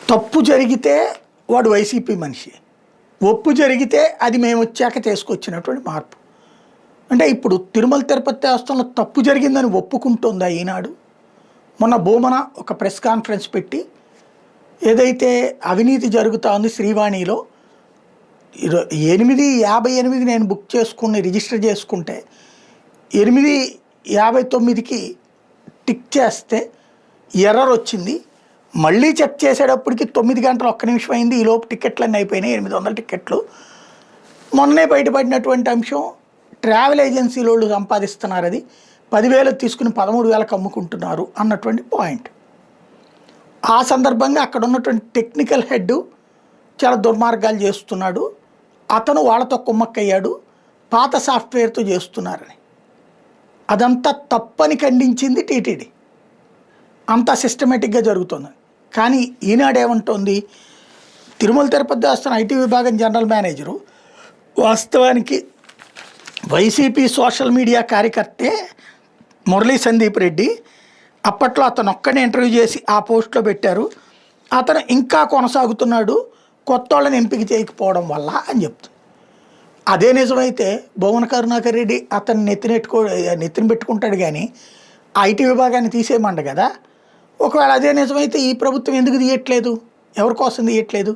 తప్పు జరిగితే వాడు వైసీపీ మనిషి, ఒప్పు జరిగితే అది మేము వచ్చాక చేసుకొచ్చినటువంటి మార్పు. అంటే ఇప్పుడు తిరుమల తిరుపతి దేవస్థానంలో తప్పు జరిగిందని ఒప్పుకుంటుందా ఈనాడు? మొన్న భూమన ఒక ప్రెస్ కాన్ఫరెన్స్ పెట్టి ఏదైతే అవినీతి జరుగుతూ ఉంది శ్రీవాణిలో 8:58 నేను బుక్ చేసుకుని రిజిస్టర్ చేసుకుంటే 8:59కి టిక్ చేస్తే ఎర్రర్ వచ్చింది. మళ్ళీ చెక్ చేసేటప్పటికి 9 గంటలు 1 నిమిషం అయింది. ఈలోపు టికెట్లన్నీ అయిపోయినాయి, 800 టికెట్లు. మొన్నే బయటపడినటువంటి అంశం, ట్రావెల్ ఏజెన్సీలు వాళ్ళు సంపాదిస్తున్నారు, అది 10,000 తీసుకుని 13,000కి అమ్ముకుంటున్నారు అన్నటువంటి పాయింట్. ఆ సందర్భంగా అక్కడ ఉన్నటువంటి టెక్నికల్ హెడ్ చాలా దుర్మార్గాలు చేస్తున్నాడు, అతను వాళ్ళతో కుమ్మక్కయ్యాడు, పాత సాఫ్ట్వేర్తో చేస్తున్నారని. అదంతా తప్పని ఖండించింది టీటీడీ. అంతా సిస్టమేటిక్గా జరుగుతుంది. కానీ ఈనాడు ఏమంటోంది, తిరుమల తిరుపతి దేవస్థానం ఐటీ విభాగం జనరల్ మేనేజరు వాస్తవానికి వైసీపీ సోషల్ మీడియా కార్యకర్తే మురళీ సందీప్ రెడ్డి. అప్పట్లో అతను ఒక్కనే ఇంటర్వ్యూ చేసి ఆ పోస్ట్లో పెట్టారు. అతను ఇంకా కొనసాగుతున్నాడు కొత్త వాళ్ళని ఎంపిక చేయకపోవడం వల్ల అని చెప్తుంది. అదే నిజమైతే భువన కరుణాకర్ రెడ్డి అతన్ని నెత్తిన పెట్టుకుంటాడు, కానీ ఐటీ విభాగాన్ని తీసేయమండ కదా. ఒకవేళ అదే నిజమైతే ఈ ప్రభుత్వం ఎందుకు తీయట్లేదు, ఎవరి కోసం తీయట్లేదు,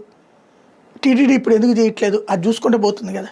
టీటీడీ ఇప్పుడు ఎందుకు తీయట్లేదు, అది చూసుకుంటే పోతుంది కదా.